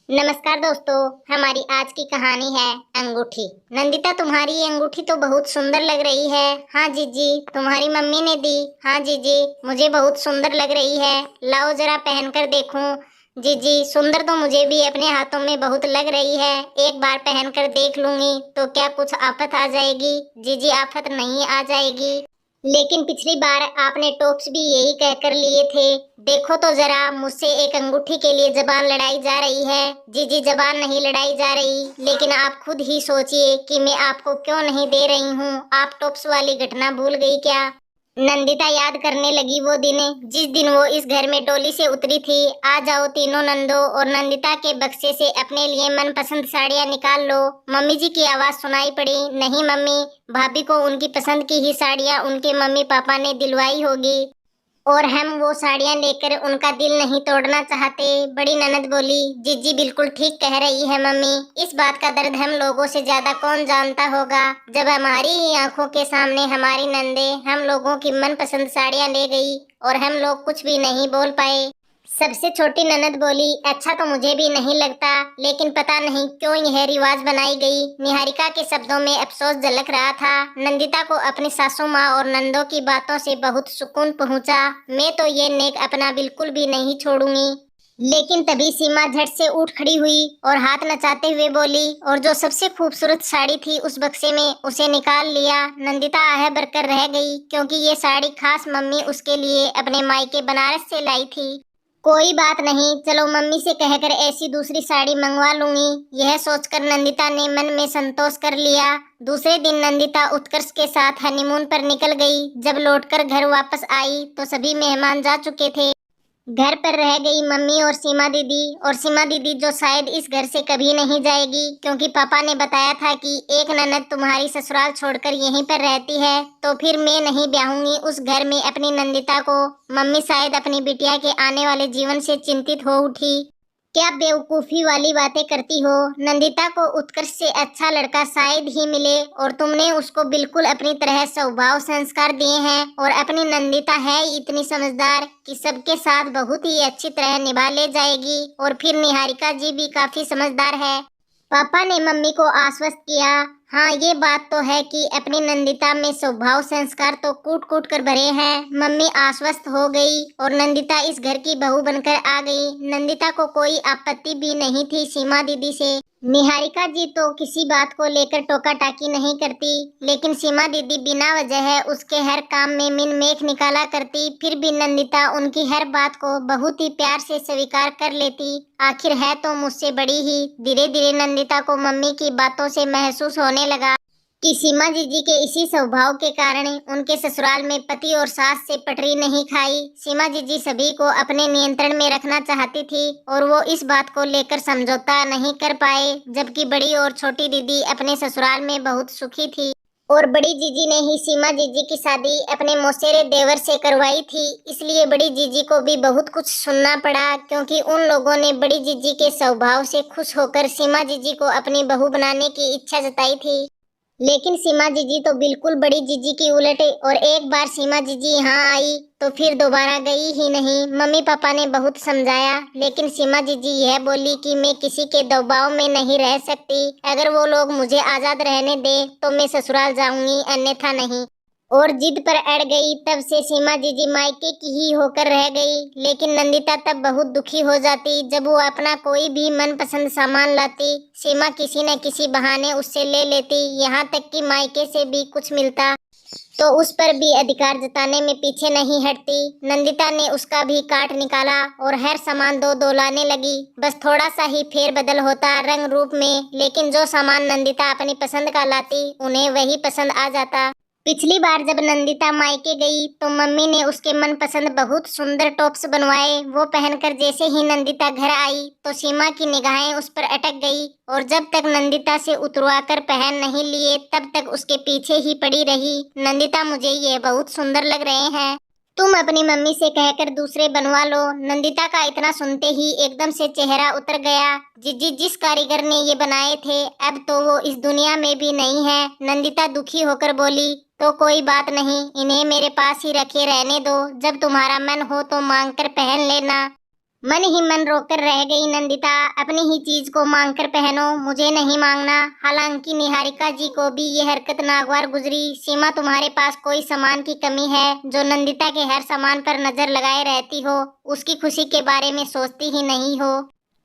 नमस्कार दोस्तों। हमारी आज की कहानी है अंगूठी। नंदिता, तुम्हारी ये अंगूठी तो बहुत सुंदर लग रही है। हाँ जीजी, तुम्हारी मम्मी ने दी। हाँ जीजी, मुझे बहुत सुंदर लग रही है। लाओ जरा पहनकर देखूं। जीजी, सुंदर तो मुझे भी अपने हाथों में बहुत लग रही है। एक बार पहनकर देख लूंगी तो क्या कुछ आफत आ जाएगी? जीजी, आफत नहीं आ जाएगी। लेकिन पिछली बार आपने टॉप्स भी यही कहकर लिए थे। देखो तो जरा, मुझसे एक अंगूठी के लिए जबान लड़ाई जा रही है। जी जी, जबान नहीं लड़ाई जा रही, लेकिन आप खुद ही सोचिए कि मैं आपको क्यों नहीं दे रही हूँ। आप टॉप्स वाली घटना भूल गई क्या? नंदिता याद करने लगी वो दिन, जिस दिन वो इस घर में डोली से उतरी थी। आ जाओ तीनों नंदो और नंदिता के बक्से से अपने लिए मनपसंद साड़ियाँ निकाल लो। मम्मी जी की आवाज सुनाई पड़ी। नहीं मम्मी, भाभी को उनकी पसंद की ही साड़ियाँ उनके मम्मी पापा ने दिलवाई होगी और हम वो साड़ियाँ लेकर उनका दिल नहीं तोड़ना चाहते। बड़ी ननद बोली। जीजी बिल्कुल ठीक कह रही है मम्मी। इस बात का दर्द हम लोगों से ज्यादा कौन जानता होगा, जब हमारी ही आंखों के सामने हमारी नंदे हम लोगों की मनपसंद साड़ियाँ ले गई और हम लोग कुछ भी नहीं बोल पाए। सबसे छोटी ननद बोली। अच्छा तो मुझे भी नहीं लगता, लेकिन पता नहीं क्यों यह रिवाज बनाई गई। निहारिका के शब्दों में अफसोस झलक रहा था। नंदिता को अपनी सासू माँ और नंदों की बातों से बहुत सुकून पहुंचा। मैं तो ये नेक अपना बिल्कुल भी नहीं छोड़ूंगी। लेकिन तभी सीमा झट से उठ खड़ी हुई और हाथ नचाते हुए बोली, और जो सबसे खूबसूरत साड़ी थी उस बक्से में उसे निकाल लिया। नंदिता आह भरकर रह गई, क्योंकि ये साड़ी खास मम्मी उसके लिए अपने मायके बनारस से लाई थी। कोई बात नहीं, चलो मम्मी से कहकर ऐसी दूसरी साड़ी मंगवा लूंगी। यह सोचकर नंदिता ने मन में संतोष कर लिया। दूसरे दिन नंदिता उत्कर्ष के साथ हनीमून पर निकल गई। जब लौटकर घर वापस आई तो सभी मेहमान जा चुके थे। घर पर रह गई मम्मी और सीमा दीदी। और सीमा दीदी जो शायद इस घर से कभी नहीं जाएगी, क्योंकि पापा ने बताया था कि एक ननद तुम्हारी ससुराल छोड़कर यहीं पर रहती है, तो फिर मैं नहीं ब्याहूंगी उस घर में अपनी नंदिता को। मम्मी शायद अपनी बिटिया के आने वाले जीवन से चिंतित हो उठी। क्या बेवकूफी वाली बातें करती हो? नंदिता को उत्कर्ष से अच्छा लड़का शायद ही मिले और तुमने उसको बिल्कुल अपनी तरह स्वभाव संस्कार दिए हैं। और अपनी नंदिता है इतनी समझदार कि सबके साथ बहुत ही अच्छी तरह निभा ले जाएगी। और फिर निहारिका जी भी काफी समझदार है। पापा ने मम्मी को आश्वस्त किया। हाँ, ये बात तो है कि अपनी नंदिता में स्वभाव संस्कार तो कूट कूट कर भरे हैं। मम्मी आश्वस्त हो गई और नंदिता इस घर की बहू बनकर आ गई। नंदिता को कोई आपत्ति भी नहीं थी सीमा दीदी से। निहारिका जी तो किसी बात को लेकर टोका टाकी नहीं करती, लेकिन सीमा दीदी बिना वजह उसके हर काम में मिन मेख निकाला करती। फिर भी नंदिता उनकी हर बात को बहुत ही प्यार से स्वीकार कर लेती। आखिर है तो मुझसे बड़ी ही। धीरे धीरे नंदिता को मम्मी की बातों से महसूस होने लगा कि सीमा जीजी के इसी स्वभाव के कारण उनके ससुराल में पति और सास से पटरी नहीं खाई। सीमा जीजी सभी को अपने नियंत्रण में रखना चाहती थी और वो इस बात को लेकर समझौता नहीं कर पाए, जबकि बड़ी और छोटी दीदी अपने ससुराल में बहुत सुखी थी। और बड़ी जीजी ने ही सीमा जीजी की शादी अपने मौसेरे देवर से करवाई थी, इसलिए बड़ी जीजी को भी बहुत कुछ सुनना पड़ा, क्योंकि उन लोगों ने बड़ी जीजी के स्वभाव से खुश होकर सीमा जीजी को अपनी बहू बनाने की इच्छा जताई थी। लेकिन सीमा जीजी तो बिल्कुल बड़ी जीजी की उलट, और एक बार सीमा जीजी यहाँ आई तो फिर दोबारा गई ही नहीं। मम्मी पापा ने बहुत समझाया, लेकिन सीमा जीजी यह बोली कि मैं किसी के दबाव में नहीं रह सकती। अगर वो लोग मुझे आजाद रहने दे तो मैं ससुराल जाऊंगी, अन्यथा नहीं। और जिद पर अड़ गई। तब से सीमा जीजी मायके की ही होकर रह गई। लेकिन नंदिता तब बहुत दुखी हो जाती जब वो अपना कोई भी मनपसंद सामान लाती। सीमा किसी न किसी बहाने उससे ले लेती, यहाँ तक कि मायके से भी कुछ मिलता तो उस पर भी अधिकार जताने में पीछे नहीं हटती। नंदिता ने उसका भी काट निकाला और हर सामान दो दो लाने लगी। बस थोड़ा सा ही फेर बदल होता रंग रूप में, लेकिन जो सामान नंदिता अपनी पसंद का लाती उन्हें वही पसंद आ जाता। पिछली बार जब नंदिता मायके गई तो मम्मी ने उसके मनपसंद बहुत सुंदर टॉप्स बनवाए। वो पहनकर जैसे ही नंदिता घर आई तो सीमा की निगाहें उस पर अटक गई, और जब तक नंदिता से उतरवाकर पहन नहीं लिए तब तक उसके पीछे ही पड़ी रही। नंदिता, मुझे ये बहुत सुंदर लग रहे हैं, तुम अपनी मम्मी से कहकर दूसरे बनवा लो। नंदिता का इतना सुनते ही एकदम से चेहरा उतर गया। जीजी जिस कारीगर ने ये बनाए थे अब तो वो इस दुनिया में भी नहीं है। नंदिता दुखी होकर बोली, तो कोई बात नहीं, इन्हें मेरे पास ही रखे रहने दो, जब तुम्हारा मन हो तो मांग कर पहन लेना। मन ही मन रोकर रह गई नंदिता। अपनी ही चीज को मांग कर पहनो, मुझे नहीं मांगना। हालांकि निहारिका जी को भी ये हरकत नागवार गुजरी। सीमा, तुम्हारे पास कोई सामान की कमी है जो नंदिता के हर सामान पर नजर लगाए रहती हो, उसकी खुशी के बारे में सोचती ही नहीं हो।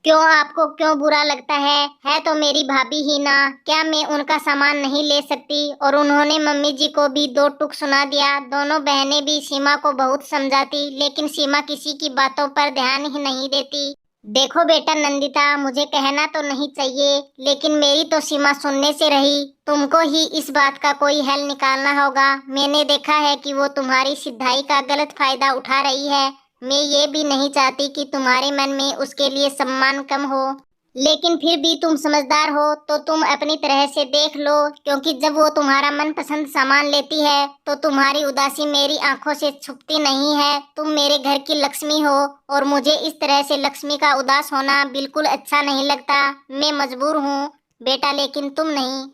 क्यों, आपको क्यों बुरा लगता है तो मेरी भाभी ही ना, क्या मैं उनका सामान नहीं ले सकती? और उन्होंने मम्मी जी को भी दो टूक सुना दिया। दोनों बहनें भी सीमा को बहुत समझाती, लेकिन सीमा किसी की बातों पर ध्यान ही नहीं देती। देखो बेटा नंदिता, मुझे कहना तो नहीं चाहिए, लेकिन मेरी तो सीमा सुनने से रही। तुमको ही इस बात का कोई हल निकालना होगा। मैंने देखा है कि वो तुम्हारी सिद्धाई का गलत फायदा उठा रही है। मैं ये भी नहीं चाहती कि तुम्हारे मन में उसके लिए सम्मान कम हो, लेकिन फिर भी तुम समझदार हो तो तुम अपनी तरह से देख लो, क्योंकि जब वो तुम्हारा मनपसंद सामान लेती है तो तुम्हारी उदासी मेरी आंखों से छुपती नहीं है। तुम मेरे घर की लक्ष्मी हो और मुझे इस तरह से लक्ष्मी का उदास होना बिल्कुल अच्छा नहीं लगता। मैं मजबूर हूँ बेटा, लेकिन तुम नहीं।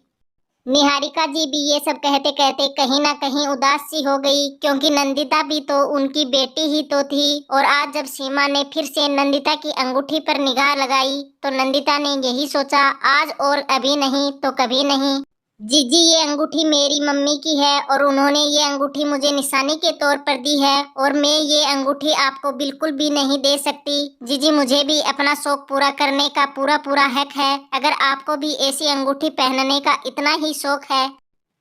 निहारिका जी भी ये सब कहते कहते कहीं ना कहीं उदास सी हो गई, क्योंकि नंदिता भी तो उनकी बेटी ही तो थी। और आज जब सीमा ने फिर से नंदिता की अंगूठी पर निगाह लगाई तो नंदिता ने यही सोचा, आज और अभी नहीं तो कभी नहीं। जीजी, ये अंगूठी मेरी मम्मी की है और उन्होंने ये अंगूठी मुझे निशानी के तौर पर दी है, और मैं ये अंगूठी आपको बिल्कुल भी नहीं दे सकती। जीजी, मुझे भी अपना शौक पूरा करने का पूरा पूरा हक है। अगर आपको भी ऐसी अंगूठी पहनने का इतना ही शौक है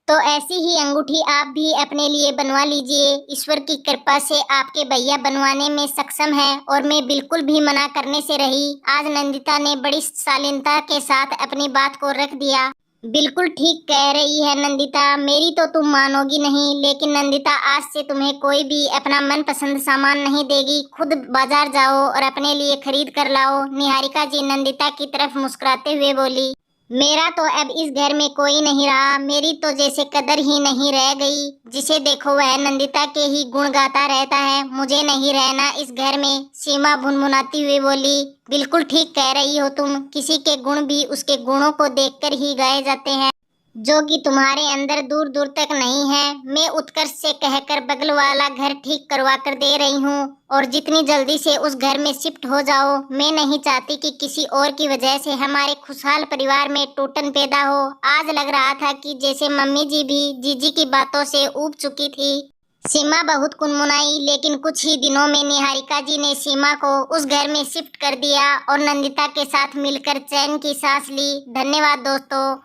तो ऐसी ही अंगूठी आप भी अपने लिए बनवा लीजिए। ईश्वर की कृपा से आपके भैया बनवाने में सक्षम है और मैं बिल्कुल भी मना करने से रही। आज नंदिता ने बड़ी शालीनता के साथ अपनी बात को रख दिया। बिल्कुल ठीक कह रही है नंदिता, मेरी तो तुम मानोगी नहीं, लेकिन नंदिता आज से तुम्हें कोई भी अपना मनपसंद सामान नहीं देगी। खुद बाजार जाओ और अपने लिए खरीद कर लाओ। निहारिका जी नंदिता की तरफ मुस्कुराते हुए बोली, मेरा तो अब इस घर में कोई नहीं रहा, मेरी तो जैसे कदर ही नहीं रह गई। जिसे देखो वह नंदिता के ही गुण गाता रहता है, मुझे नहीं रहना इस घर में। सीमा भुनभुनाती हुई बोली, बिल्कुल ठीक कह रही हो तुम, किसी के गुण भी उसके गुणों को देखकर ही गाए जाते हैं, जो कि तुम्हारे अंदर दूर दूर तक नहीं है। मैं उत्कर्ष से कहकर बगल वाला घर ठीक करवा कर दे रही हूँ, और जितनी जल्दी से उस घर में शिफ्ट हो जाओ। मैं नहीं चाहती कि किसी और की वजह से हमारे खुशहाल परिवार में टूटन पैदा हो। आज लग रहा था कि जैसे मम्मी जी भी जीजी की बातों से ऊब चुकी थी। सीमा बहुत कुनमुनाई, लेकिन कुछ ही दिनों में निहारिका जी ने सीमा को उस घर में शिफ्ट कर दिया और नंदिता के साथ मिलकर चैन की सांस ली। धन्यवाद दोस्तों।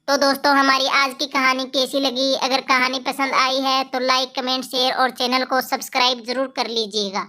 तो दोस्तों, हमारी आज की कहानी कैसी लगी? अगर कहानी पसंद आई है तो लाइक, कमेंट, शेयर और चैनल को सब्सक्राइब जरूर कर लीजिएगा।